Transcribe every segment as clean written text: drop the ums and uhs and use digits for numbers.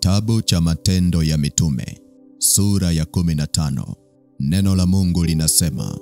Kitabu cha Matendo ya Mitume, sura ya 15. Neno la Mungu linasema,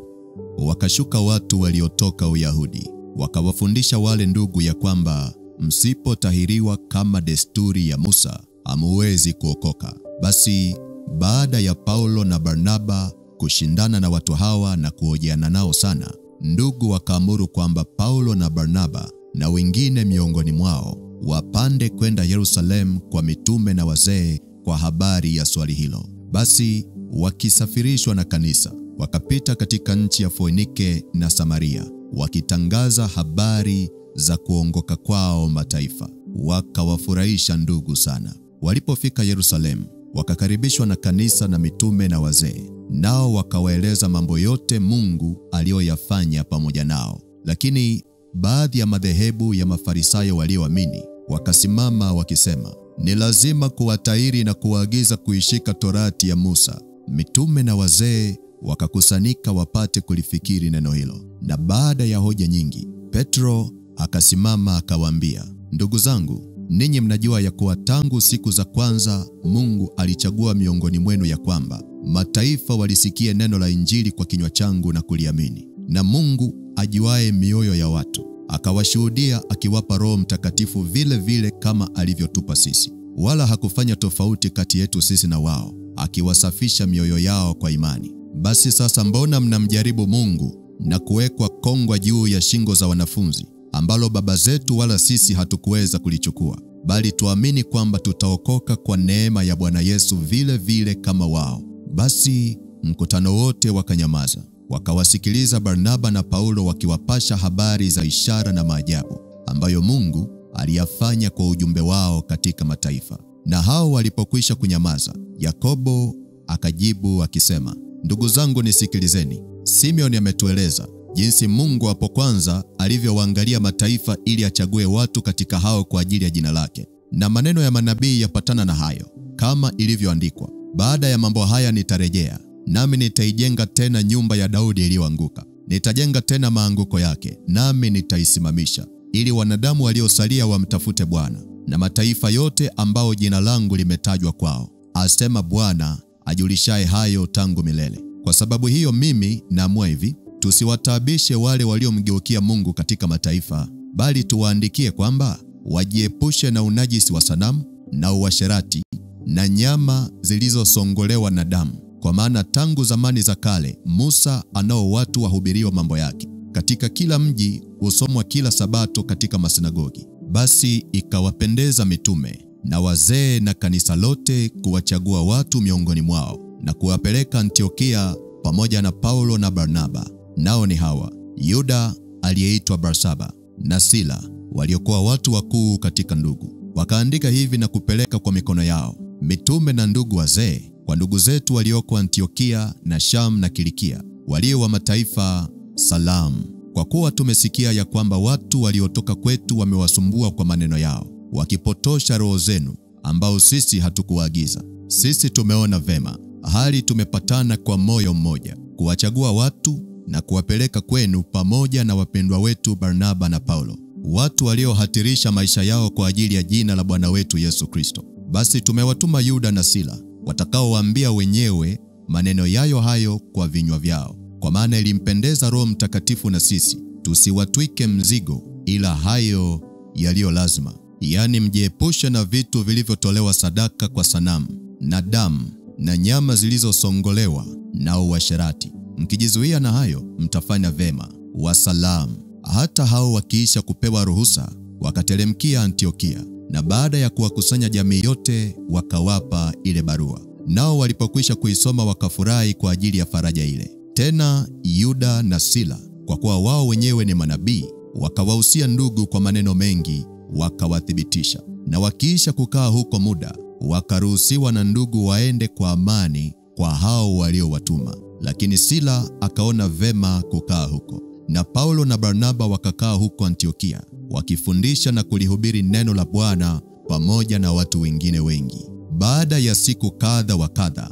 wakashuka watu waliotoka Uyahudi, wakawafundisha wale ndugu ya kwamba msipotahiriwa kama desturi ya Musa, hamuwezi kuokoka. Basi baada ya Paulo na Barnaba kushindana na watu hawa na kuhojiana nao sana, ndugu wakaamuru kwamba Paulo na Barnaba na wengine miongoni mwao wapande kwenda Yerusalemu kwa mitume na wazee kwa habari ya swali hilo. Basi wakisafirishwa na kanisa, wakapita katika nchi ya Foinike na Samaria, wakitangaza habari za kuongoka kwao mataifa. Wakawafurahisha ndugu sana. Walipofika Yerusalemu, wakakaribishwa na kanisa na mitume na wazee, nao wakawaeleza mambo yote Mungu aliyoyafanya pamoja nao. Lakini baadhi ya madhehebu ya Mafarisayo walioamini wakasimama wakisema, ni lazima kuwatahiri na kuwaagiza kuishika Torati ya Musa. Mitume na wazee wakakusanyika wapate kulifikiri neno hilo. Na baada ya hoja nyingi, Petro akasimama akawaambia, ndugu zangu, ninyi mnajua ya kuwa tangu siku za kwanza Mungu alichagua miongoni mwenu ya kwamba mataifa walisikie neno la Injili kwa kinywa changu na kuliamini. Na Mungu ajuaye mioyo ya watu akawashuhudia, akiwapa Roho Mtakatifu vile vile kama alivyotupa sisi. Wala hakufanya tofauti kati yetu sisi na wao, akiwasafisha mioyo yao kwa imani. Basi sasa mbona mnamjaribu Mungu na kuwekwa kongwa juu ya shingo za wanafunzi, ambalo baba zetu wala sisi hatukuweza kulichukua, bali tuamini kwamba tutaokoka kwa neema ya Bwana Yesu vile vile kama wao? Basi mkutano wote wakanyamaza, wakawasikiliza Barnaba na Paulo wakiwapasha habari za ishara na maajabu ambayo Mungu aliyafanya kwa ujumbe wao katika mataifa. Na hao walipokwisha kunyamaza, Yakobo akajibu akisema, ndugu zangu, nisikilizeni. Simeoni ametueleza jinsi Mungu hapo kwanza alivyowaangalia mataifa ili achague watu katika hao kwa ajili ya jina lake. Na maneno ya manabii yapatana na hayo, kama ilivyoandikwa, baada ya mambo haya nitarejea, nami nitaijenga tena nyumba ya Daudi iliyoanguka. Nitajenga tena maanguko yake, nami nitaisimamisha, ili wanadamu waliosalia wamtafute Bwana, na mataifa yote ambao jina langu limetajwa kwao, asema Bwana ajulishaye hayo tangu milele. Kwa sababu hiyo mimi naamua hivi, tusiwataabishe wale waliomgeukia Mungu katika mataifa, bali tuwaandikie kwamba wajiepushe na unajisi wa sanamu na uasherati na nyama zilizosongolewa na damu. Kwa maana tangu zamani za kale Musa anao watu wahubiriwa mambo yake. Katika kila mji husomwa kila Sabato katika masinagogi. Basi ikawapendeza mitume na wazee na kanisa lote kuwachagua watu miongoni mwao na kuwapeleka Antiokia pamoja na Paulo na Barnaba. Nao ni hawa: Yuda aliyeitwa Barsaba na Sila, waliokuwa watu wakuu katika ndugu. Wakaandika hivi na kupeleka kwa mikono yao, mitume na ndugu wazee, kwa ndugu zetu walioko Antiokia na Sham na Kilikia, walio wa mataifa, salamu. Kwa kuwa tumesikia ya kwamba watu waliotoka kwetu wamewasumbua kwa maneno yao, wakipotosha roho zenu, ambao sisi hatukuagiza. Sisi tumeona vema, hali tumepatana kwa moyo mmoja, kuwachagua watu na kuwapeleka kwenu pamoja na wapendwa wetu Barnaba na Paulo, watu waliohatarisha maisha yao kwa ajili ya jina la Bwana wetu Yesu Kristo. Basi tumewatuma Yuda na Sila, watakaowaambia wenyewe maneno yayo hayo kwa vinywa vyao, kwa maana ilimpendeza Roho Mtakatifu na sisi tusiwatwike mzigo ila hayo yaliyo lazima, yaani mjiepushe na vitu vilivyotolewa sadaka kwa sanamu na damu na nyama zilizosongolewa na uasherati. Mkijizuia na hayo, mtafanya vema. Wasalamu. Hata hao wakiisha kupewa ruhusa, wakatelemkia Antiokia, na baada ya kuwakusanya jamii yote wakawapa ile barua. Nao walipokwisha kuisoma wakafurahi kwa ajili ya faraja ile. Tena Yuda na Sila, kwa kuwa wao wenyewe ni manabii, wakawahusia ndugu kwa maneno mengi, wakawathibitisha. Na wakiisha kukaa huko muda, wakaruhusiwa na ndugu waende kwa amani kwa hao waliowatuma. Lakini Sila akaona vema kukaa huko, na Paulo na Barnaba wakakaa huko Antiokia, wakifundisha na kulihubiri neno la Bwana pamoja na watu wengine wengi. Baada ya siku kadha wa kadha,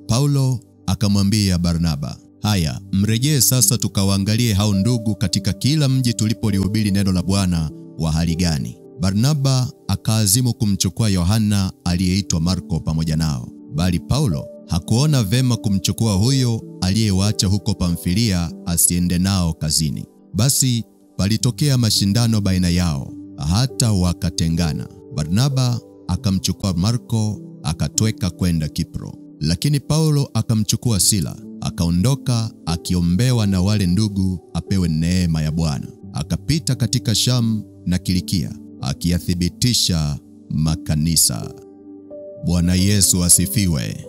Paulo akamwambia Barnaba, haya, mrejee sasa tukawaangalie hao ndugu katika kila mji tulipolihubiri neno la Bwana wa hali gani. Barnaba akaazimu kumchukua Yohana aliyeitwa Marko pamoja nao, bali Paulo hakuona vema kumchukua huyo aliyewaacha huko Pamfilia asiende nao kazini. Basi palitokea mashindano baina yao, hata wakatengana. Barnaba akamchukua Marko akatweka kwenda Kipro, lakini Paulo akamchukua Sila, akaondoka akiombewa na wale ndugu apewe neema ya Bwana. Akapita katika Shamu na Kilikia akiyathibitisha makanisa. Bwana Yesu asifiwe.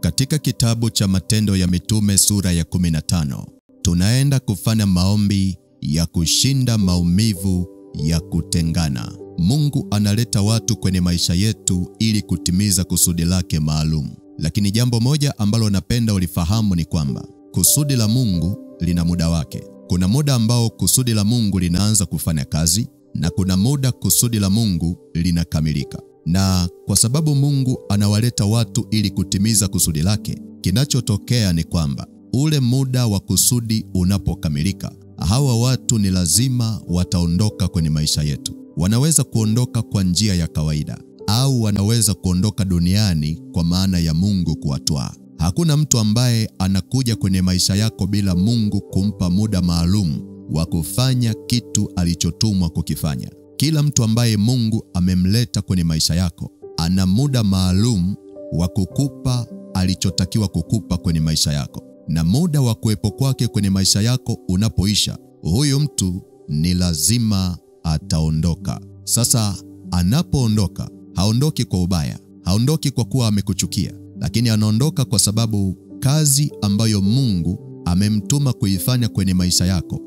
Katika kitabu cha Matendo ya Mitume sura ya 15, tunaenda kufanya maombi ya kushinda maumivu ya kutengana. Mungu analeta watu kwenye maisha yetu ili kutimiza kusudi lake maalum. Lakini jambo moja ambalo napenda ulifahamu ni kwamba kusudi la Mungu lina muda wake. Kuna muda ambao kusudi la Mungu linaanza kufanya kazi, na kuna muda kusudi la Mungu linakamilika. Na kwa sababu Mungu anawaleta watu ili kutimiza kusudi lake, kinachotokea ni kwamba ule muda wa kusudi unapokamilika, hawa watu ni lazima wataondoka kwenye maisha yetu. Wanaweza kuondoka kwa njia ya kawaida, au wanaweza kuondoka duniani kwa maana ya Mungu kuwatwaa. Hakuna mtu ambaye anakuja kwenye maisha yako bila Mungu kumpa muda maalum wa kufanya kitu alichotumwa kukifanya. Kila mtu ambaye Mungu amemleta kwenye maisha yako ana muda maalum wa kukupa alichotakiwa kukupa kwenye maisha yako. Na muda wa kuwepo kwake kwenye maisha yako unapoisha, huyo mtu ni lazima ataondoka. Sasa anapoondoka, haondoki kwa ubaya, haondoki kwa kuwa amekuchukia, lakini anaondoka kwa sababu kazi ambayo Mungu amemtuma kuifanya kwenye maisha yako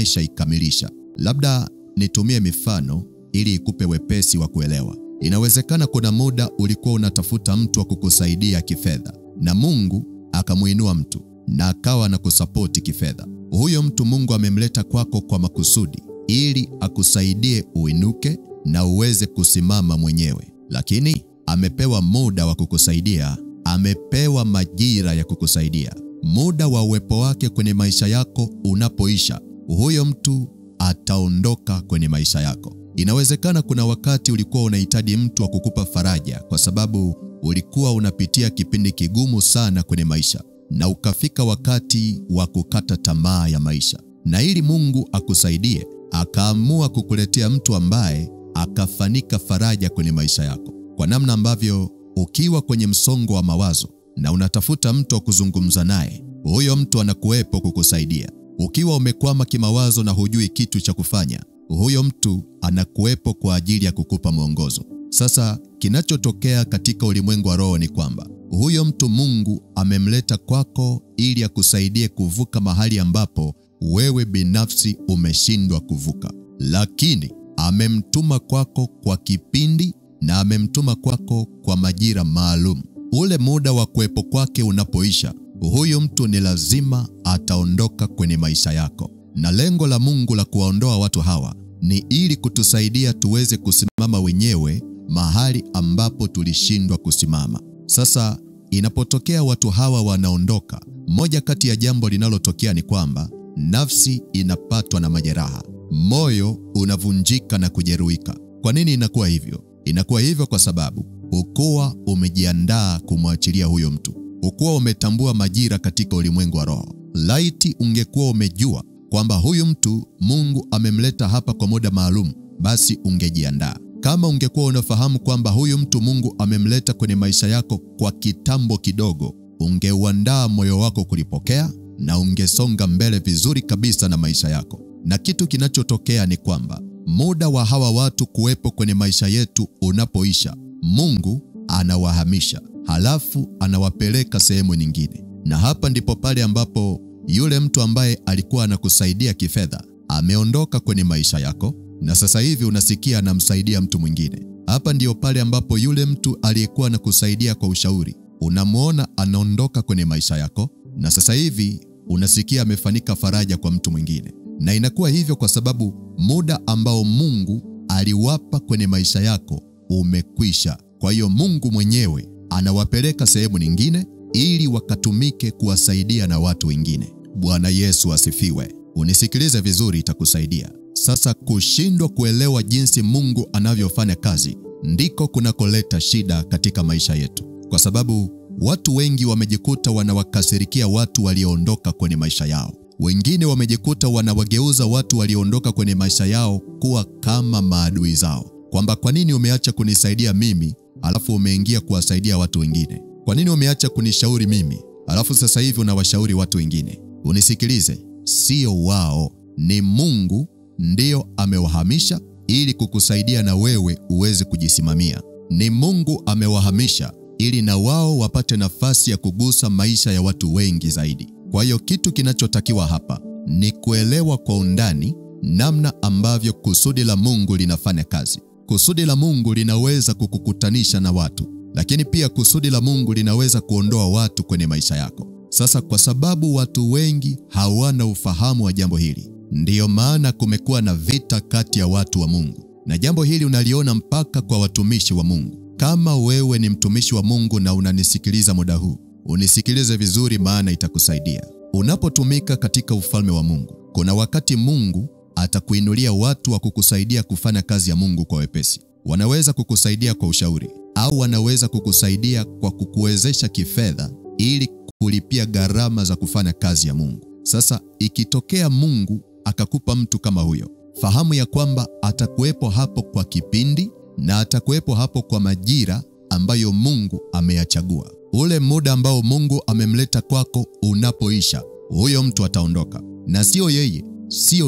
ameshaikamilisha. Labda nitumie mifano ili ikupe wepesi wa kuelewa. Inawezekana kuna muda ulikuwa unatafuta mtu wa kukusaidia kifedha, na Mungu akamuinua mtu na akawa na kusapoti kifedha. Huyo mtu Mungu amemleta kwako kwa makusudi ili akusaidie uinuke na uweze kusimama mwenyewe. Lakini amepewa muda wa kukusaidia, amepewa majira ya kukusaidia. Muda wa uwepo wake kwenye maisha yako unapoisha, huyo mtu ataondoka kwenye maisha yako. Inawezekana kuna wakati ulikuwa unahitaji mtu wa kukupa faraja kwa sababu ulikuwa unapitia kipindi kigumu sana kwenye maisha, na ukafika wakati wa kukata tamaa ya maisha. Na ili Mungu akusaidie, akaamua kukuletea mtu ambaye akafanika faraja kwenye maisha yako. Kwa namna ambavyo ukiwa kwenye msongo wa mawazo na unatafuta mtu wa kuzungumza naye, huyo mtu anakuwepo kukusaidia. Ukiwa umekwama kimawazo na hujui kitu cha kufanya, huyo mtu anakuwepo kwa ajili ya kukupa mwongozo. Sasa kinachotokea katika ulimwengu wa roho ni kwamba huyo mtu Mungu amemleta kwako ili akusaidie kuvuka mahali ambapo wewe binafsi umeshindwa kuvuka. Lakini amemtuma kwako kwa kipindi, na amemtuma kwako kwa majira maalum. Ule muda wa kuwepo kwake unapoisha, huyo mtu ni lazima ataondoka kwenye maisha yako. Na lengo la Mungu la kuwaondoa watu hawa ni ili kutusaidia tuweze kusimama wenyewe mahali ambapo tulishindwa kusimama. Sasa inapotokea watu hawa wanaondoka, moja kati ya jambo linalotokea ni kwamba nafsi inapatwa na majeraha, moyo unavunjika na kujeruhika. Kwa nini inakuwa hivyo? Inakuwa hivyo kwa sababu ukuwa umejiandaa kumwachilia huyo mtu. Ukuwa umetambua majira katika ulimwengu wa roho. Laiti ungekuwa umejua kwamba huyu mtu Mungu amemleta hapa kwa muda maalum, basi ungejiandaa. Kama ungekuwa unafahamu kwamba huyu mtu Mungu amemleta kwenye maisha yako kwa kitambo kidogo, ungeuandaa moyo wako kulipokea na ungesonga mbele vizuri kabisa na maisha yako. Na kitu kinachotokea ni kwamba muda wa hawa watu kuwepo kwenye maisha yetu unapoisha, Mungu anawahamisha, halafu anawapeleka sehemu nyingine. Na hapa ndipo pale ambapo yule mtu ambaye alikuwa anakusaidia kifedha ameondoka kwenye maisha yako, na sasa hivi unasikia anamsaidia mtu mwingine. Hapa ndio pale ambapo yule mtu aliyekuwa anakusaidia kwa ushauri, unamuona anaondoka kwenye maisha yako, na sasa hivi unasikia amefanika faraja kwa mtu mwingine. Na inakuwa hivyo kwa sababu muda ambao Mungu aliwapa kwenye maisha yako umekwisha. Kwa hiyo Mungu mwenyewe anawapeleka sehemu nyingine ili wakatumike kuwasaidia na watu wengine. Bwana Yesu asifiwe. Unisikilize vizuri, itakusaidia. Sasa kushindwa kuelewa jinsi Mungu anavyofanya kazi ndiko kunakoleta shida katika maisha yetu, kwa sababu watu wengi wamejikuta wanawakasirikia watu walioondoka kwenye maisha yao. Wengine wamejikuta wanawageuza watu walioondoka kwenye maisha yao kuwa kama maadui zao, kwamba kwa nini umeacha kunisaidia mimi alafu umeingia kuwasaidia watu wengine? Kwa nini umeacha kunishauri mimi alafu sasa hivi unawashauri watu wengine? Unisikilize, sio wao, ni Mungu ndio amewahamisha ili kukusaidia na wewe uweze kujisimamia. Ni Mungu amewahamisha ili na wao wapate nafasi ya kugusa maisha ya watu wengi zaidi. Kwa hiyo kitu kinachotakiwa hapa ni kuelewa kwa undani namna ambavyo kusudi la Mungu linafanya kazi. Kusudi la Mungu linaweza kukukutanisha na watu, lakini pia kusudi la Mungu linaweza kuondoa watu kwenye maisha yako. Sasa kwa sababu watu wengi hawana ufahamu wa jambo hili, ndiyo maana kumekuwa na vita kati ya watu wa Mungu. Na jambo hili unaliona mpaka kwa watumishi wa Mungu. Kama wewe ni mtumishi wa Mungu na unanisikiliza muda huu, unisikilize vizuri, maana itakusaidia. Unapotumika katika ufalme wa Mungu, kuna wakati Mungu atakuinulia watu wa kukusaidia kufanya kazi ya Mungu kwa wepesi. Wanaweza kukusaidia kwa ushauri, au wanaweza kukusaidia kwa kukuwezesha kifedha ili kulipia gharama za kufanya kazi ya Mungu. Sasa ikitokea Mungu akakupa mtu kama huyo, fahamu ya kwamba atakuwepo hapo kwa kipindi na atakuwepo hapo kwa majira ambayo Mungu ameyachagua. Ule muda ambao Mungu amemleta kwako unapoisha, huyo mtu ataondoka. Na sio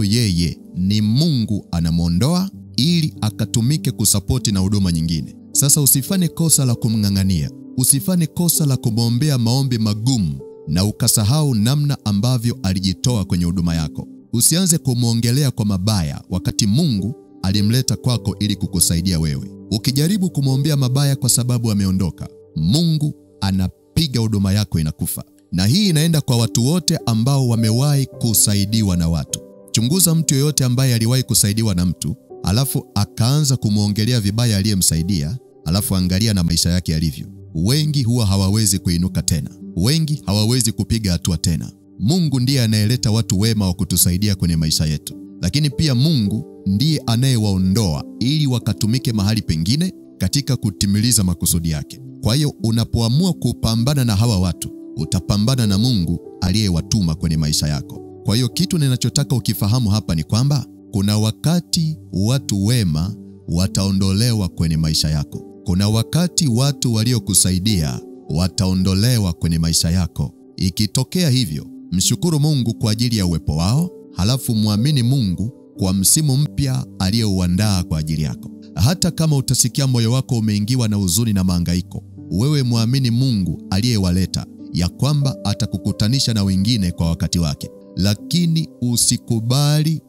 yeye, ni Mungu anamuondoa ili akatumike kusapoti na huduma nyingine. Sasa usifanye kosa la kumng'ang'ania, usifanye kosa la kumwombea maombi magumu na ukasahau namna ambavyo alijitoa kwenye huduma yako. Usianze kumwongelea kwa mabaya wakati Mungu alimleta kwako ili kukusaidia wewe. Ukijaribu kumwombea mabaya kwa sababu ameondoka, Mungu anapiga huduma yako inakufa. Na hii inaenda kwa watu wote ambao wamewahi kusaidiwa na watu. Chunguza mtu yeyote ambaye aliwahi kusaidiwa na mtu, alafu akaanza kumwongelea vibaya aliyemsaidia, alafu angalia na maisha yake yalivyo. Wengi huwa hawawezi kuinuka tena. Wengi hawawezi kupiga hatua tena. Mungu ndiye anayeleta watu wema wa kutusaidia kwenye maisha yetu, lakini pia Mungu ndiye anayewaondoa ili wakatumike mahali pengine katika kutimiliza makusudi yake. Kwa hiyo unapoamua kupambana na hawa watu, utapambana na Mungu aliyewatuma kwenye maisha yako. Kwa hiyo kitu ninachotaka ukifahamu hapa ni kwamba kuna wakati watu wema wataondolewa kwenye maisha yako. Kuna wakati watu waliokusaidia wataondolewa kwenye maisha yako. Ikitokea hivyo, mshukuru Mungu kwa ajili ya uwepo wao, halafu muamini Mungu kwa msimu mpya aliyouandaa kwa ajili yako. Hata kama utasikia moyo wako umeingiwa na huzuni na mahangaiko, wewe muamini Mungu aliyewaleta, ya kwamba atakukutanisha na wengine kwa wakati wake. Lakini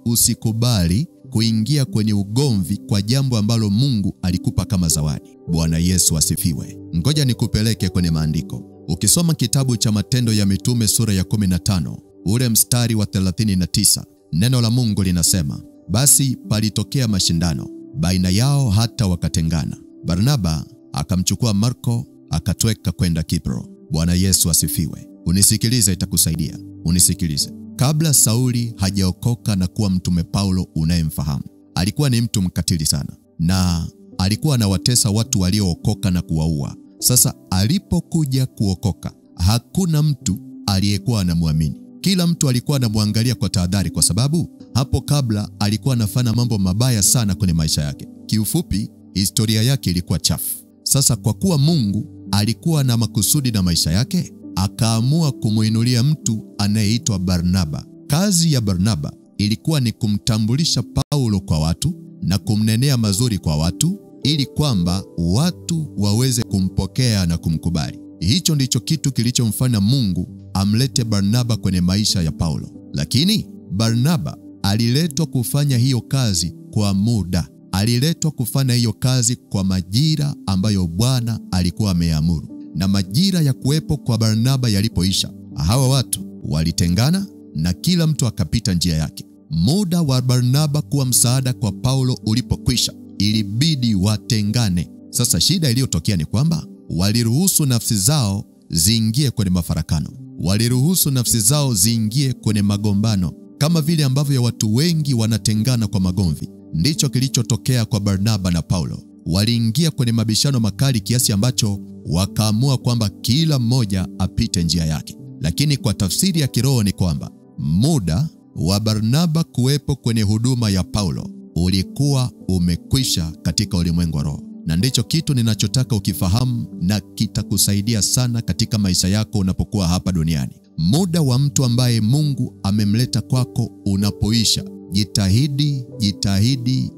usikubali kuingia kwenye ugomvi kwa jambo ambalo Mungu alikupa kama zawadi. Bwana Yesu asifiwe. Ngoja nikupeleke kwenye maandiko. Ukisoma kitabu cha Matendo ya Mitume sura ya 15, ule mstari wa 39, neno la Mungu linasema, basi palitokea mashindano baina yao hata wakatengana. Barnaba akamchukua Marko akatweka kwenda Kipro. Bwana Yesu asifiwe. Unisikilize, itakusaidia. Unisikilize. Kabla Sauli hajaokoka na kuwa mtume Paulo unayemfahamu, alikuwa ni mtu mkatili sana, na alikuwa anawatesa watu waliookoka na kuwaua. Sasa alipokuja kuokoka, hakuna mtu aliyekuwa anamwamini. Kila mtu alikuwa anamwangalia kwa tahadhari, kwa sababu hapo kabla alikuwa anafanya mambo mabaya sana kwenye maisha yake. Kiufupi, historia yake ilikuwa chafu. Sasa kwa kuwa Mungu alikuwa na makusudi na maisha yake, akaamua kumuinulia mtu anayeitwa Barnaba. Kazi ya Barnaba ilikuwa ni kumtambulisha Paulo kwa watu na kumnenea mazuri kwa watu, ili kwamba watu waweze kumpokea na kumkubali. Hicho ndicho kitu kilichomfanya Mungu amlete Barnaba kwenye maisha ya Paulo. Lakini Barnaba aliletwa kufanya hiyo kazi kwa muda. Aliletwa kufanya hiyo kazi kwa majira ambayo Bwana alikuwa ameamuru. Na majira ya kuwepo kwa Barnaba yalipoisha, hawa watu walitengana na kila mtu akapita njia yake. Muda wa Barnaba kuwa msaada kwa Paulo ulipokwisha, ilibidi watengane. Sasa shida iliyotokea ni kwamba waliruhusu nafsi zao ziingie kwenye mafarakano. Waliruhusu nafsi zao ziingie kwenye magombano. Kama vile ambavyo watu wengi wanatengana kwa magomvi, ndicho kilichotokea kwa Barnaba na Paulo. Waliingia kwenye mabishano makali kiasi ambacho wakaamua kwamba kila mmoja apite njia yake. Lakini kwa tafsiri ya kiroho ni kwamba muda wa Barnaba kuwepo kwenye huduma ya Paulo ulikuwa umekwisha katika ulimwengu wa roho. Na ndicho kitu ninachotaka ukifahamu, na kitakusaidia sana katika maisha yako unapokuwa hapa duniani. Muda wa mtu ambaye Mungu amemleta kwako unapoisha,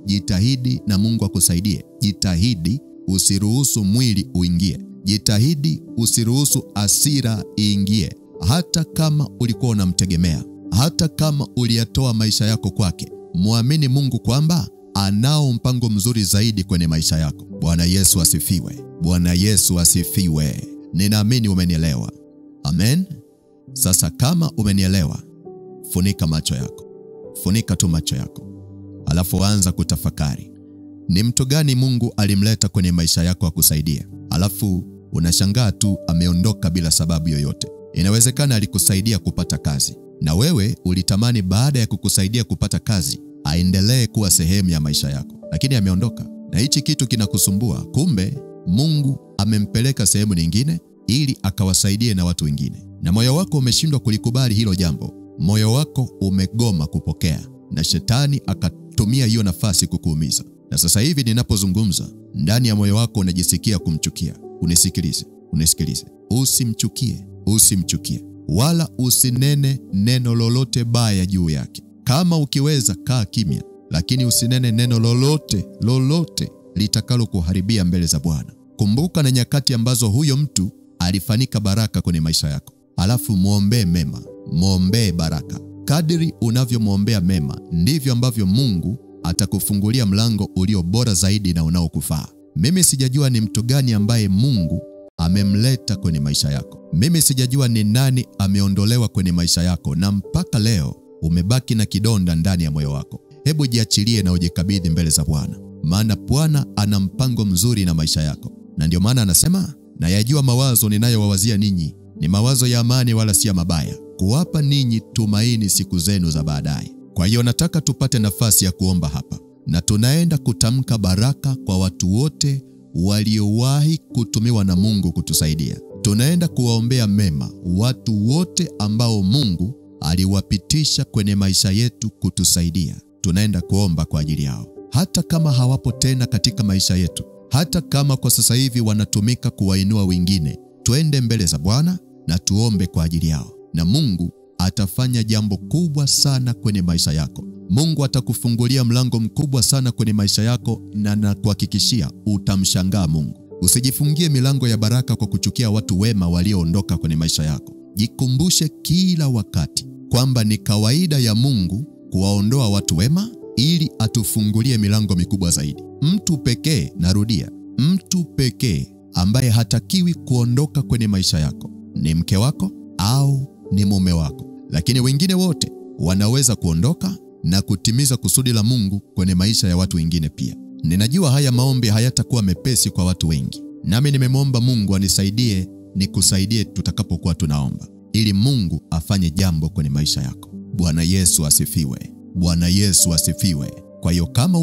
jitahidi na Mungu akusaidie. Jitahidi usiruhusu mwili uingie. Jitahidi usiruhusu hasira iingie. Hata kama ulikuwa unamtegemea, hata kama uliyatoa maisha yako kwake, muamini Mungu kwamba anao mpango mzuri zaidi kwenye maisha yako. Bwana Yesu asifiwe. Bwana Yesu asifiwe. Ninaamini umenielewa. Amen. Sasa kama umenielewa, funika macho yako. Funika tu macho yako. Alafu anza kutafakari. Ni mtu gani Mungu alimleta kwenye maisha yako akusaidie? Alafu unashangaa tu ameondoka bila sababu yoyote. Inawezekana alikusaidia kupata kazi, na wewe ulitamani baada ya kukusaidia kupata kazi aendelee kuwa sehemu ya maisha yako, lakini ameondoka. Na hichi kitu kinakusumbua. Kumbe Mungu amempeleka sehemu nyingine ili akawasaidie na watu wengine, na moyo wako umeshindwa kulikubali hilo jambo. Moyo wako umegoma kupokea, na shetani akatumia hiyo nafasi kukuumiza. Na sasa hivi ninapozungumza, ndani ya moyo wako unajisikia kumchukia. Unisikilize. Usimchukie. Wala usinene neno lolote baya juu yake. Kama ukiweza, kaa kimya, lakini usinene neno lolote litakalo kuharibia mbele za Bwana. Kumbuka na nyakati ambazo huyo mtu alifanika baraka kwenye maisha yako. Alafu muombee mema, muombee baraka. Kadiri unavyomwombea mema, ndivyo ambavyo Mungu atakufungulia mlango ulio bora zaidi na unaokufaa. Mimi sijajua ni mtu gani ambaye Mungu amemleta kwenye maisha yako. Mimi sijajua ni nani ameondolewa kwenye maisha yako, na mpaka leo umebaki na kidonda ndani ya moyo wako. Hebu jiachilie na ujikabidhi mbele za Bwana, maana Bwana ana mpango mzuri na maisha yako. Na ndio maana anasema, na yajua mawazo ninayowawazia ninyi ni mawazo ya amani, wala si ya mabaya, kuwapa ninyi tumaini siku zenu za baadaye. Kwa hiyo nataka tupate nafasi ya kuomba hapa, na tunaenda kutamka baraka kwa watu wote waliowahi kutumiwa na Mungu kutusaidia. Tunaenda kuwaombea mema watu wote ambao Mungu aliwapitisha kwenye maisha yetu kutusaidia. Tunaenda kuomba kwa ajili yao, hata kama hawapo tena katika maisha yetu, hata kama kwa sasa hivi wanatumika kuwainua wengine. Twende mbele za Bwana na tuombe kwa ajili yao, na Mungu atafanya jambo kubwa sana kwenye maisha yako. Mungu atakufungulia mlango mkubwa sana kwenye maisha yako, na nakuhakikishia utamshangaa Mungu. Usijifungie milango ya baraka kwa kuchukia watu wema walioondoka kwenye maisha yako. Jikumbushe kila wakati kwamba ni kawaida ya Mungu kuwaondoa watu wema ili atufungulie milango mikubwa zaidi. Mtu pekee, narudia, mtu pekee ambaye hatakiwi kuondoka kwenye maisha yako ni mke wako au ni mume wako. Lakini wengine wote wanaweza kuondoka na kutimiza kusudi la Mungu kwenye maisha ya watu wengine pia. Ninajua haya maombi hayatakuwa mepesi kwa watu wengi, nami nimemwomba Mungu anisaidie nikusaidie tutakapokuwa tunaomba, ili Mungu afanye jambo kwenye maisha yako. Bwana Yesu asifiwe. Bwana Yesu asifiwe. Kwa hiyo kama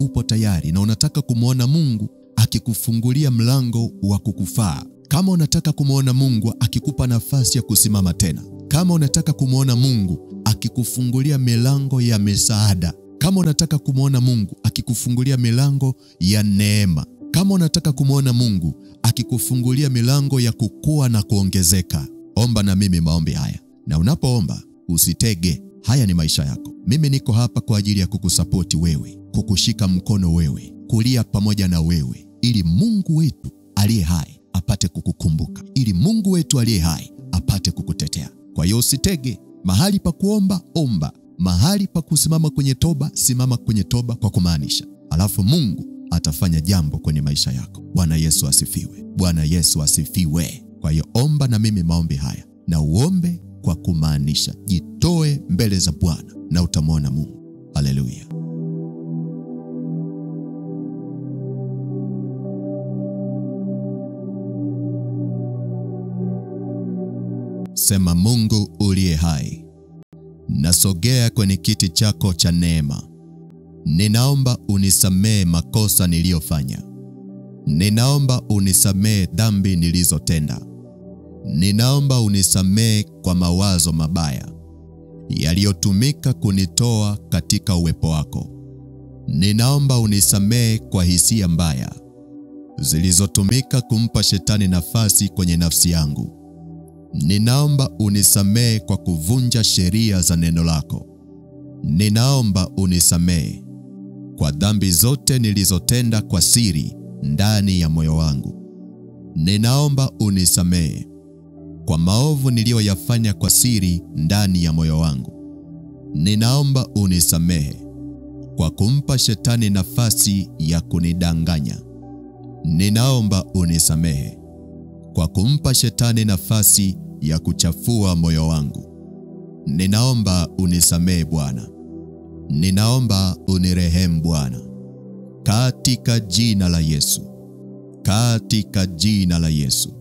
upo tayari na unataka kumuona Mungu akikufungulia mlango wa kukufaa, kama unataka kumuona Mungu akikupa nafasi ya kusimama tena, kama unataka kumuona Mungu akikufungulia milango ya misaada, kama unataka kumuona Mungu akikufungulia milango ya neema, kama unataka kumuona Mungu akikufungulia milango ya kukua na kuongezeka, omba na mimi maombi haya. Na unapoomba usitege. Haya ni maisha yako. Mimi niko hapa kwa ajili ya kukusapoti wewe, kukushika mkono wewe, kulia pamoja na wewe, ili Mungu wetu aliye hai apate kukukumbuka, ili Mungu wetu aliye hai apate kukutetea. Kwa hiyo usitege. Mahali pa kuomba, omba. Mahali pa kusimama kwenye toba, simama kwenye toba kwa kumaanisha. Alafu Mungu atafanya jambo kwenye maisha yako. Bwana Yesu asifiwe. Bwana Yesu asifiwe. Kwa hiyo omba na mimi maombi haya, na uombe kwa kumaanisha. Jitoe mbele za Bwana na utamwona Mungu. Haleluya. Sema: Mungu uliye hai, nasogea kwenye kiti chako cha neema. Ninaomba unisamehe makosa niliyofanya. Ninaomba unisamehe dhambi nilizotenda. Ninaomba unisamehe kwa mawazo mabaya yaliyotumika kunitoa katika uwepo wako. Ninaomba unisamehe kwa hisia mbaya zilizotumika kumpa shetani nafasi kwenye nafsi yangu. Ninaomba unisamehe kwa kuvunja sheria za neno lako. Ninaomba unisamehe kwa dhambi zote nilizotenda kwa siri ndani ya moyo wangu. Ninaomba unisamehe kwa maovu niliyoyafanya kwa siri ndani ya moyo wangu. Ninaomba unisamehe kwa kumpa shetani nafasi ya kunidanganya. Ninaomba unisamehe kwa kumpa shetani nafasi ya kuchafua moyo wangu. Ninaomba unisamehe Bwana. Ninaomba unirehemu Bwana. Katika jina la Yesu. Katika jina la Yesu.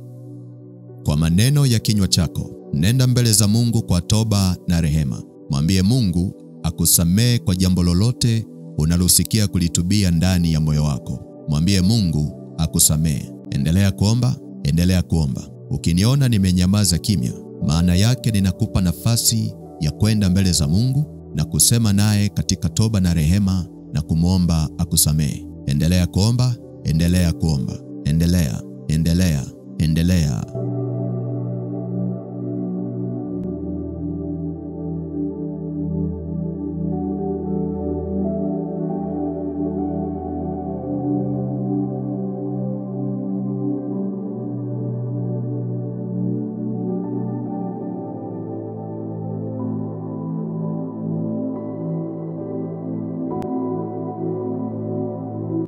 Kwa maneno ya kinywa chako, nenda mbele za Mungu kwa toba na rehema. Mwambie Mungu akusamehe kwa jambo lolote unalosikia kulitubia ndani ya moyo wako. Mwambie Mungu akusamehe. Endelea kuomba, endelea kuomba. Ukiniona nimenyamaza kimya, maana yake ninakupa nafasi ya kwenda mbele za Mungu na kusema naye katika toba na rehema na kumwomba akusamehe. Endelea kuomba, endelea kuomba. Endelea, endelea, endelea.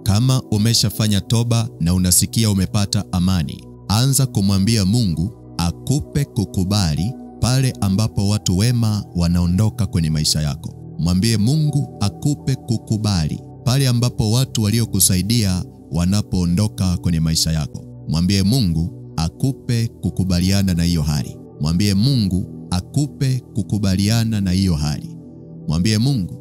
Kama umeshafanya toba na unasikia umepata amani, anza kumwambia Mungu akupe kukubali pale ambapo watu wema wanaondoka kwenye maisha yako. Mwambie Mungu akupe kukubali pale ambapo watu waliokusaidia wanapoondoka kwenye maisha yako. Mwambie Mungu akupe kukubaliana na hiyo hali. Mwambie Mungu akupe kukubaliana na hiyo hali. Mwambie Mungu,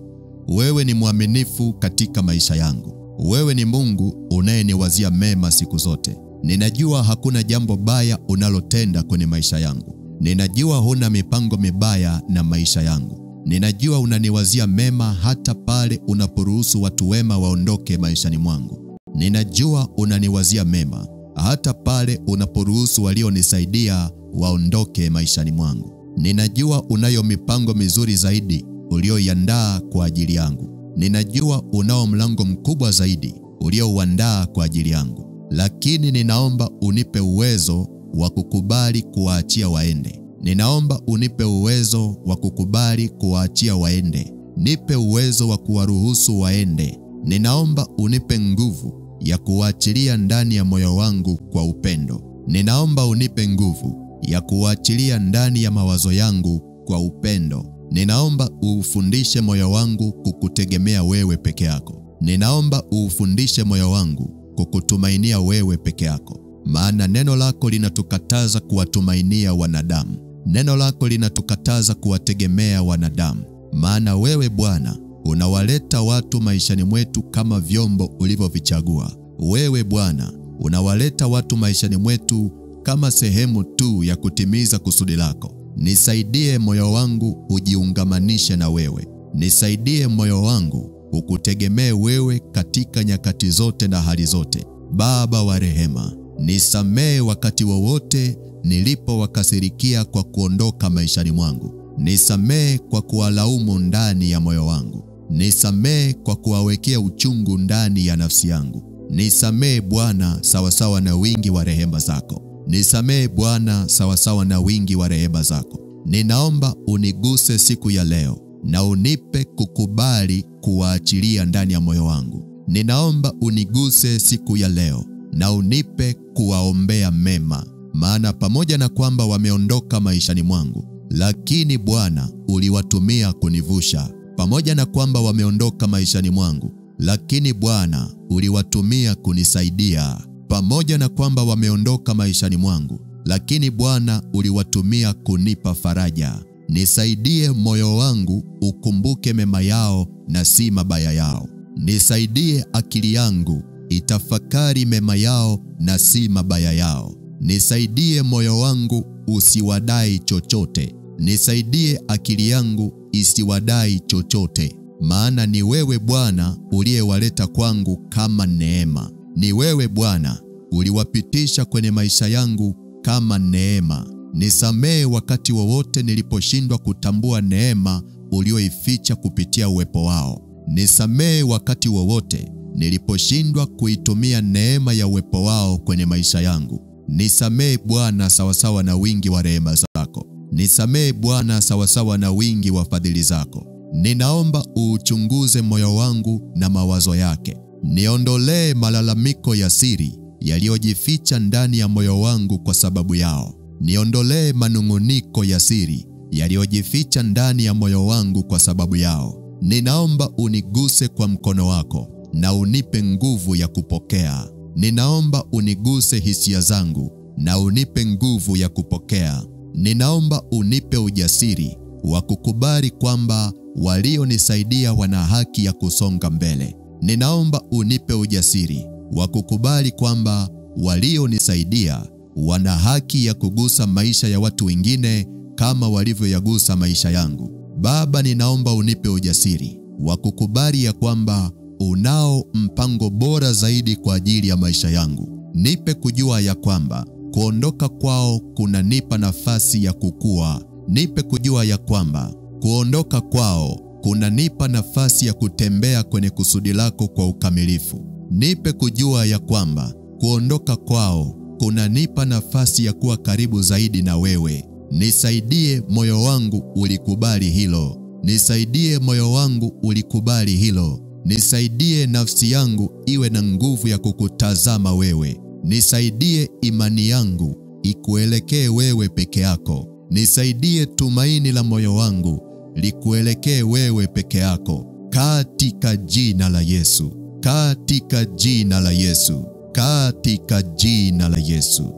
wewe ni mwaminifu katika maisha yangu. Wewe ni Mungu unayeniwazia mema siku zote. Ninajua hakuna jambo baya unalotenda kwenye maisha yangu. Ninajua huna mipango mibaya na maisha yangu. Ninajua unaniwazia mema hata pale unaporuhusu watu wema waondoke maishani mwangu. Ninajua unaniwazia mema hata pale unaporuhusu walionisaidia waondoke maishani mwangu. Ninajua unayo mipango mizuri zaidi ulioiandaa kwa ajili yangu. Ninajua unao mlango mkubwa zaidi uliouandaa kwa ajili yangu. Lakini ninaomba unipe uwezo wa kukubali kuwaachia waende. Ninaomba unipe uwezo wa kukubali kuwaachia waende. Nipe uwezo wa kuwaruhusu waende. Ninaomba unipe nguvu ya kuwaachilia ndani ya moyo wangu kwa upendo. Ninaomba unipe nguvu ya kuwaachilia ndani ya mawazo yangu kwa upendo. Ninaomba uufundishe moyo wangu kukutegemea wewe peke yako. Ninaomba uufundishe moyo wangu kukutumainia wewe peke yako. Maana neno lako linatukataza kuwatumainia wanadamu. Neno lako linatukataza kuwategemea wanadamu. Maana wewe Bwana unawaleta watu maishani mwetu kama vyombo ulivyovichagua. Wewe Bwana unawaleta watu maishani mwetu kama sehemu tu ya kutimiza kusudi lako. Nisaidie moyo wangu ujiungamanishe na wewe. Nisaidie moyo wangu ukutegemee wewe katika nyakati zote na hali zote. Baba wa rehema, nisamehe wakati wowote nilipowakasirikia kwa kuondoka maishani mwangu. Nisamehe kwa kuwalaumu ndani ya moyo wangu. Nisamehe kwa kuwawekea uchungu ndani ya nafsi yangu. Nisamehe Bwana sawasawa na wingi wa rehema zako. Nisamehe Bwana sawasawa na wingi wa rehema zako. Ninaomba uniguse siku ya leo na unipe kukubali kuwaachilia ndani ya moyo wangu. Ninaomba uniguse siku ya leo na unipe kuwaombea mema. Maana pamoja na kwamba wameondoka maishani mwangu, lakini Bwana uliwatumia kunivusha. Pamoja na kwamba wameondoka maishani mwangu, lakini Bwana uliwatumia kunisaidia. Pamoja na kwamba wameondoka maishani mwangu, lakini Bwana uliwatumia kunipa faraja. Nisaidie moyo wangu ukumbuke mema yao na si mabaya yao. Nisaidie akili yangu itafakari mema yao na si mabaya yao. Nisaidie moyo wangu usiwadai chochote. Nisaidie akili yangu isiwadai chochote. Maana ni wewe Bwana uliyewaleta kwangu kama neema. Ni wewe Bwana uliwapitisha kwenye maisha yangu kama neema. Nisamehe wakati wowote niliposhindwa kutambua neema ulioificha kupitia uwepo wao. Nisamehe wakati wowote niliposhindwa kuitumia neema ya uwepo wao kwenye maisha yangu. Nisamehe Bwana sawasawa na wingi wa rehema zako. Nisamehe Bwana sawasawa na wingi wa fadhili zako. Ninaomba uuchunguze moyo wangu na mawazo yake. Niondolee malalamiko ya siri yaliyojificha ndani ya moyo wangu kwa sababu yao. Niondolee manung'uniko ya siri yaliyojificha ndani ya moyo wangu kwa sababu yao. Ninaomba uniguse kwa mkono wako na unipe nguvu ya kupokea. Ninaomba uniguse hisia zangu na unipe nguvu ya kupokea. Ninaomba unipe ujasiri wa kukubali kwamba walionisaidia wana haki ya kusonga mbele. Ninaomba unipe ujasiri wa kukubali kwamba walionisaidia wana haki ya kugusa maisha ya watu wengine kama walivyoyagusa maisha yangu. Baba, ninaomba unipe ujasiri wa kukubali ya kwamba unao mpango bora zaidi kwa ajili ya maisha yangu. Nipe kujua ya kwamba kuondoka kwao kunanipa nafasi ya kukua. Nipe kujua ya kwamba kuondoka kwao kunanipa nafasi ya kutembea kwenye kusudi lako kwa ukamilifu. Nipe kujua ya kwamba kuondoka kwao kunanipa nafasi ya kuwa karibu zaidi na wewe. Nisaidie moyo wangu ulikubali hilo. Nisaidie moyo wangu ulikubali hilo. Nisaidie nafsi yangu iwe na nguvu ya kukutazama wewe. Nisaidie imani yangu ikuelekee wewe peke yako. Nisaidie tumaini la moyo wangu likuelekee wewe peke yako. Katika jina la Yesu. Katika jina la Yesu. Katika jina la Yesu.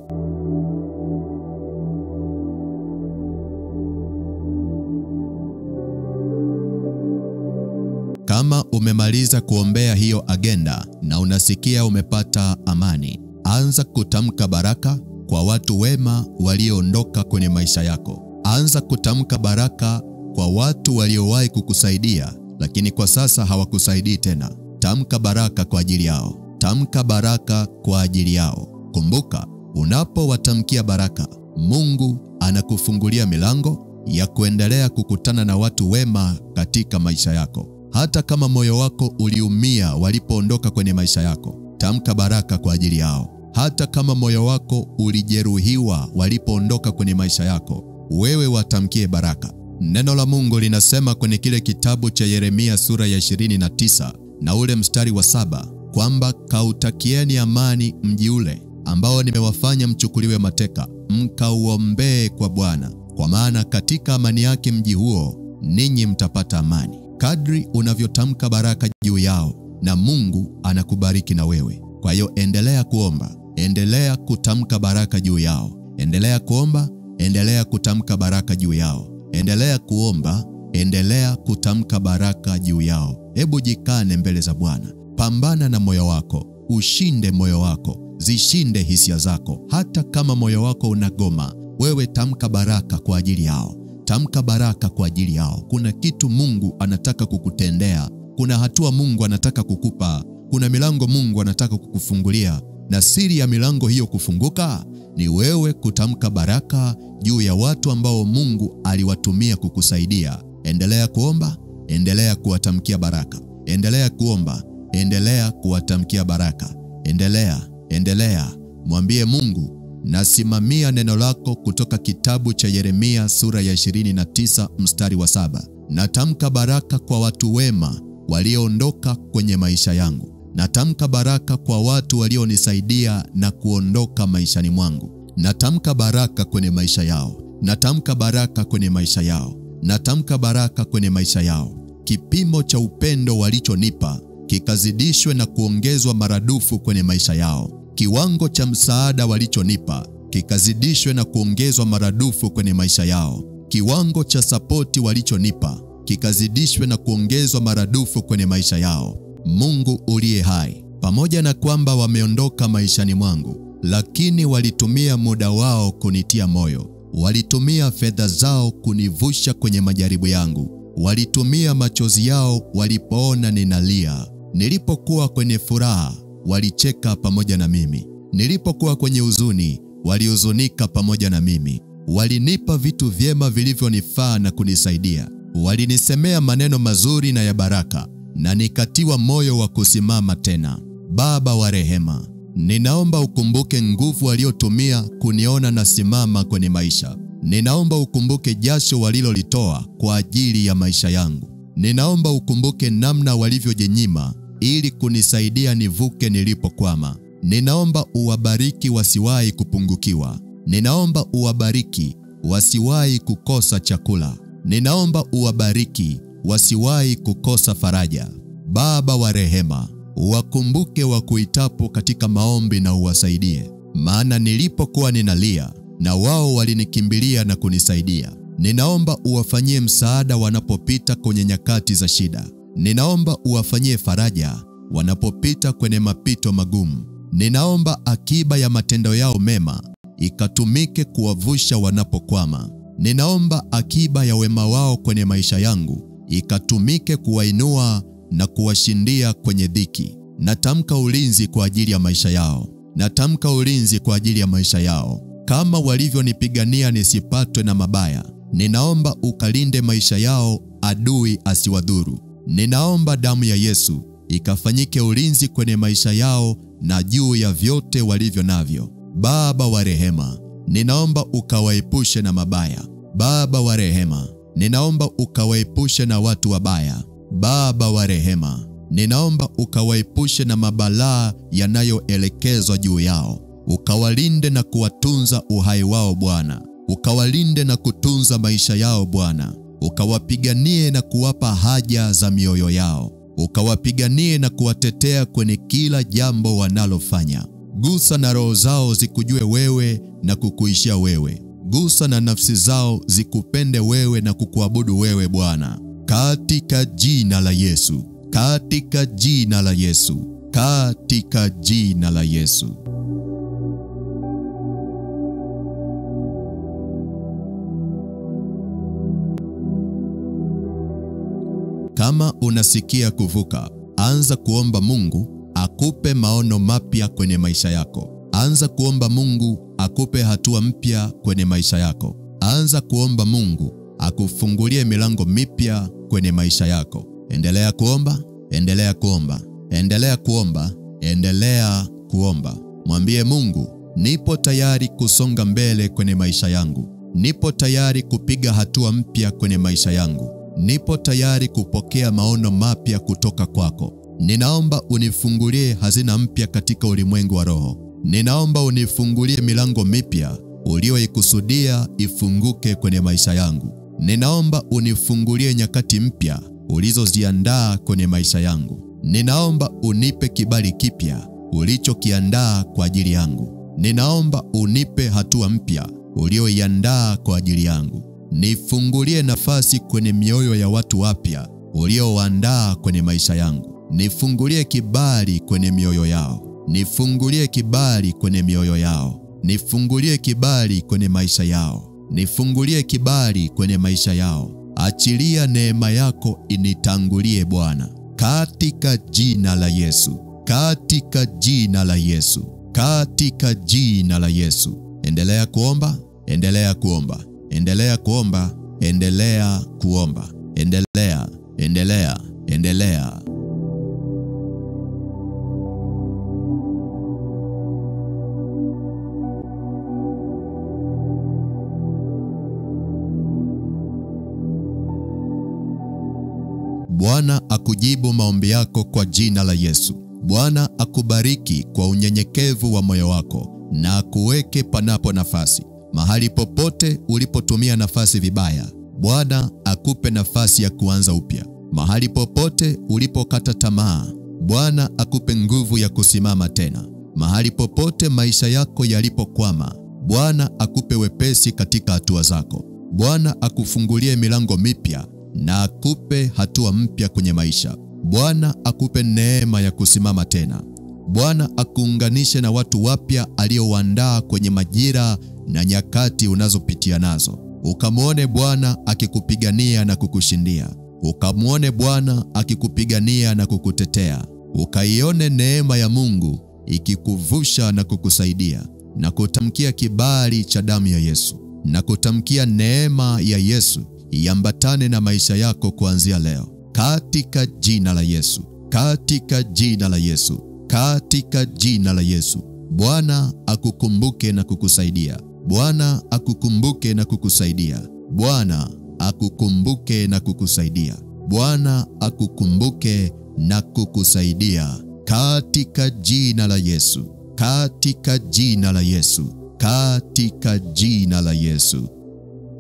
Kama umemaliza kuombea hiyo agenda na unasikia umepata amani, anza kutamka baraka kwa watu wema walioondoka kwenye maisha yako. Anza kutamka baraka kwa watu waliowahi kukusaidia lakini kwa sasa hawakusaidii tena. Tamka baraka kwa ajili yao. Tamka baraka kwa ajili yao. Kumbuka, unapowatamkia baraka, Mungu anakufungulia milango ya kuendelea kukutana na watu wema katika maisha yako. Hata kama moyo wako uliumia walipoondoka kwenye maisha yako, tamka baraka kwa ajili yao. Hata kama moyo wako ulijeruhiwa walipoondoka kwenye maisha yako, wewe watamkie baraka. Neno la Mungu linasema kwenye kile kitabu cha Yeremia sura ya 29 na ule mstari wa 7 kwamba kautakieni amani mji ule ambao nimewafanya mchukuliwe mateka, mkauombee kwa Bwana, kwa maana katika amani yake mji huo ninyi mtapata amani. Kadri unavyotamka baraka juu yao, na Mungu anakubariki na wewe. Kwa hiyo endelea kuomba, endelea kutamka baraka juu yao. Endelea kuomba, endelea kutamka baraka juu yao. Endelea kuomba, endelea kutamka baraka juu yao. Hebu jikane mbele za Bwana. Pambana na moyo wako, ushinde moyo wako, zishinde hisia zako. Hata kama moyo wako unagoma, wewe tamka baraka kwa ajili yao. Tamka baraka kwa ajili yao. Kuna kitu Mungu anataka kukutendea. Kuna hatua Mungu anataka kukupa. Kuna milango Mungu anataka kukufungulia. Na siri ya milango hiyo kufunguka ni wewe kutamka baraka juu ya watu ambao Mungu aliwatumia kukusaidia. Endelea kuomba, endelea kuwatamkia baraka. Endelea kuomba, endelea kuwatamkia baraka. Endelea. Mwambie Mungu, nasimamia neno lako kutoka kitabu cha Yeremia sura ya 29 mstari wa 7. Natamka baraka kwa watu wema walioondoka kwenye maisha yangu. Natamka baraka kwa watu walionisaidia na kuondoka maishani mwangu. Natamka baraka kwenye maisha yao. Natamka baraka kwenye maisha yao. Natamka baraka kwenye maisha yao. Kipimo cha upendo walichonipa kikazidishwe na kuongezwa maradufu kwenye maisha yao. Kiwango cha msaada walichonipa kikazidishwe na kuongezwa maradufu kwenye maisha yao. kiwango cha sapoti walichonipa kikazidishwe na kuongezwa maradufu kwenye maisha yao. Mungu uliye hai, pamoja na kwamba wameondoka maishani mwangu, lakini walitumia muda wao kunitia moyo. Walitumia fedha zao kunivusha kwenye majaribu yangu. Walitumia machozi yao walipoona ninalia. Nilipokuwa kwenye furaha, walicheka pamoja na mimi. Nilipokuwa kwenye huzuni, walihuzunika pamoja na mimi. Walinipa vitu vyema vilivyonifaa na kunisaidia. Walinisemea maneno mazuri na ya baraka, na nikatiwa moyo wa kusimama tena. Baba wa rehema, ninaomba ukumbuke nguvu waliotumia kuniona nasimama kwenye maisha. Ninaomba ukumbuke jasho walilolitoa kwa ajili ya maisha yangu. Ninaomba ukumbuke namna walivyojinyima ili kunisaidia nivuke nilipokwama. Ninaomba uwabariki wasiwahi kupungukiwa. Ninaomba uwabariki wasiwahi kukosa chakula. Ninaomba uwabariki wasiwahi kukosa faraja. Baba wa rehema, uwakumbuke wakuitapo katika maombi na uwasaidie. Maana nilipokuwa ninalia, na wao walinikimbilia na kunisaidia. Ninaomba uwafanyie msaada wanapopita kwenye nyakati za shida. Ninaomba uwafanyie faraja wanapopita kwenye mapito magumu. Ninaomba akiba ya matendo yao mema ikatumike kuwavusha wanapokwama. Ninaomba akiba ya wema wao kwenye maisha yangu ikatumike kuwainua na kuwashindia kwenye dhiki. Natamka ulinzi kwa ajili ya maisha yao. Natamka ulinzi kwa ajili ya maisha yao. Kama walivyonipigania nisipatwe na mabaya, ninaomba ukalinde maisha yao, adui asiwadhuru. Ninaomba damu ya Yesu ikafanyike ulinzi kwenye maisha yao na juu ya vyote walivyo navyo. Baba wa rehema, ninaomba ukawaepushe na mabaya. Baba wa rehema, ninaomba ukawaepushe na watu wabaya. Baba wa rehema, ninaomba ukawaepushe na mabalaa yanayoelekezwa juu yao. Ukawalinde na kuwatunza uhai wao Bwana. Ukawalinde na kutunza maisha yao Bwana. Ukawapiganie na kuwapa haja za mioyo yao. Ukawapiganie na kuwatetea kwenye kila jambo wanalofanya. Gusa na roho zao zikujue wewe na kukuishia wewe. Gusa na nafsi zao zikupende wewe na kukuabudu wewe Bwana. Katika jina la Yesu. Katika jina la Yesu. Katika jina la Yesu. Kama unasikia kuvuka, anza kuomba Mungu akupe maono mapya kwenye maisha yako. Anza kuomba Mungu akupe hatua mpya kwenye maisha yako. Anza kuomba Mungu akufungulie milango mipya kwenye maisha yako. Endelea kuomba, endelea kuomba, endelea kuomba, endelea kuomba. Mwambie Mungu, nipo tayari kusonga mbele kwenye maisha yangu. Nipo tayari kupiga hatua mpya kwenye maisha yangu. Nipo tayari kupokea maono mapya kutoka kwako. Ninaomba unifungulie hazina mpya katika ulimwengu wa roho. Ninaomba unifungulie milango mipya ulioikusudia ifunguke kwenye maisha yangu. Ninaomba unifungulie nyakati mpya ulizoziandaa kwenye maisha yangu. Ninaomba unipe kibali kipya ulichokiandaa kwa ajili yangu. Ninaomba unipe hatua mpya ulioiandaa kwa ajili yangu. Nifungulie nafasi kwenye mioyo ya watu wapya uliowaandaa kwenye maisha yangu. Nifungulie kibali kwenye mioyo yao. Nifungulie kibali kwenye mioyo yao. Nifungulie kibali kwenye maisha yao. Nifungulie kibali kwenye maisha yao. Achilia neema yako initangulie Bwana. Katika jina la Yesu. Katika jina la Yesu. Katika jina la Yesu. Endelea kuomba, endelea kuomba. Endelea kuomba, endelea kuomba. Endelea, endelea, endelea. Bwana akujibu maombi yako kwa jina la Yesu. Bwana akubariki kwa unyenyekevu wa moyo wako na akuweke panapo nafasi. Mahali popote ulipotumia nafasi vibaya, Bwana akupe nafasi ya kuanza upya. Mahali popote ulipokata tamaa, Bwana akupe nguvu ya kusimama tena. Mahali popote maisha yako yalipokwama, Bwana akupe wepesi katika hatua zako. Bwana akufungulie milango mipya na akupe hatua mpya kwenye maisha. Bwana akupe neema ya kusimama tena. Bwana akuunganishe na watu wapya aliowaandaa kwenye majira na nyakati unazopitia nazo. Ukamwone Bwana akikupigania na kukushindia. Ukamwone Bwana akikupigania na kukutetea. Ukaione neema ya Mungu ikikuvusha na kukusaidia, na kutamkia kibali cha damu ya Yesu, na kutamkia neema ya Yesu iambatane na maisha yako kuanzia leo, katika jina la Yesu, katika jina la Yesu, katika jina la Yesu. Bwana akukumbuke na kukusaidia. Bwana akukumbuke na kukusaidia. Bwana akukumbuke na kukusaidia. Bwana akukumbuke na kukusaidia, katika jina la Yesu, katika jina la Yesu, katika jina la Yesu.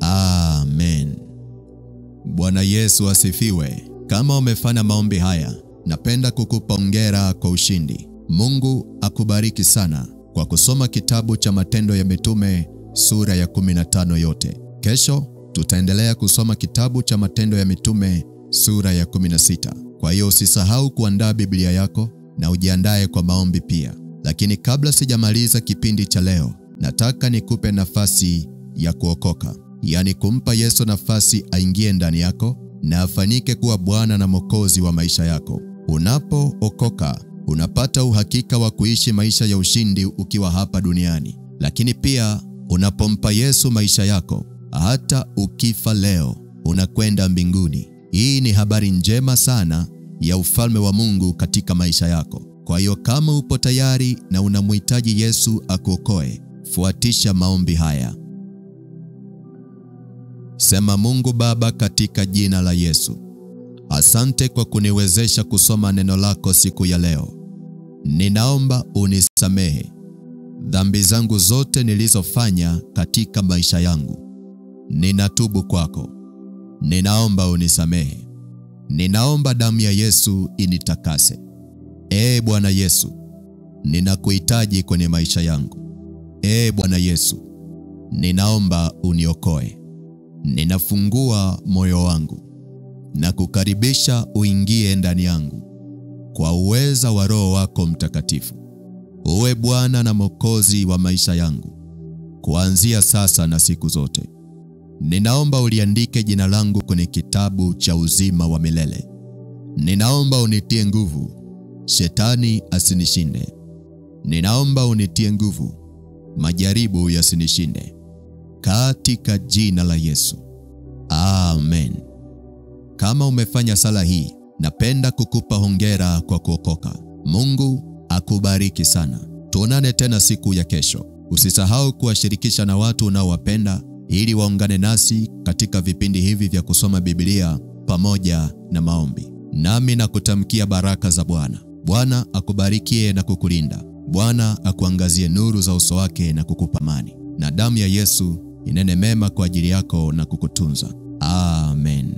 Amen. Bwana Yesu asifiwe. Kama umefanya maombi haya, napenda kukupa hongera kwa ushindi. Mungu akubariki sana kwa kusoma kitabu cha Matendo ya Mitume sura ya 15 yote. Kesho tutaendelea kusoma kitabu cha Matendo ya Mitume sura ya 16. Kwa hiyo usisahau kuandaa Biblia yako na ujiandae kwa maombi pia. Lakini kabla sijamaliza kipindi cha leo, nataka nikupe nafasi ya kuokoka. Yaani kumpa Yesu nafasi aingie ndani yako na afanyike kuwa Bwana na Mwokozi wa maisha yako. Unapookoka, unapata uhakika wa kuishi maisha ya ushindi ukiwa hapa duniani. Lakini pia unapompa Yesu maisha yako, hata ukifa leo, unakwenda mbinguni. Hii ni habari njema sana ya ufalme wa Mungu katika maisha yako. Kwa hiyo kama upo tayari na unamhitaji Yesu akuokoe, fuatisha maombi haya. Sema: Mungu Baba, katika jina la Yesu, asante kwa kuniwezesha kusoma neno lako siku ya leo. Ninaomba unisamehe dhambi zangu zote nilizofanya katika maisha yangu. Ninatubu kwako. Ninaomba unisamehe. Ninaomba damu ya Yesu initakase. Bwana Yesu, ninakuhitaji kwenye maisha yangu. Bwana Yesu, ninaomba uniokoe. Ninafungua moyo wangu na kukaribisha uingie ndani yangu kwa uweza wa Roho wako Mtakatifu. Uwe Bwana na Mwokozi wa maisha yangu kuanzia sasa na siku zote. Ninaomba uliandike jina langu kwenye kitabu cha uzima wa milele. Ninaomba unitie nguvu, shetani asinishinde. Ninaomba unitie nguvu, majaribu yasinishinde, katika jina la Yesu. Amen. Kama umefanya sala hii, napenda kukupa hongera kwa kuokoka. Mungu akubariki sana. Tuonane tena siku ya kesho. Usisahau kuwashirikisha na watu unaowapenda ili waungane nasi katika vipindi hivi vya kusoma Biblia pamoja na maombi. Nami nakutamkia baraka za Bwana. Bwana akubarikie na kukulinda. Bwana akuangazie nuru za uso wake na kukupa amani. Na damu ya Yesu inene mema kwa ajili yako na kukutunza. Amen.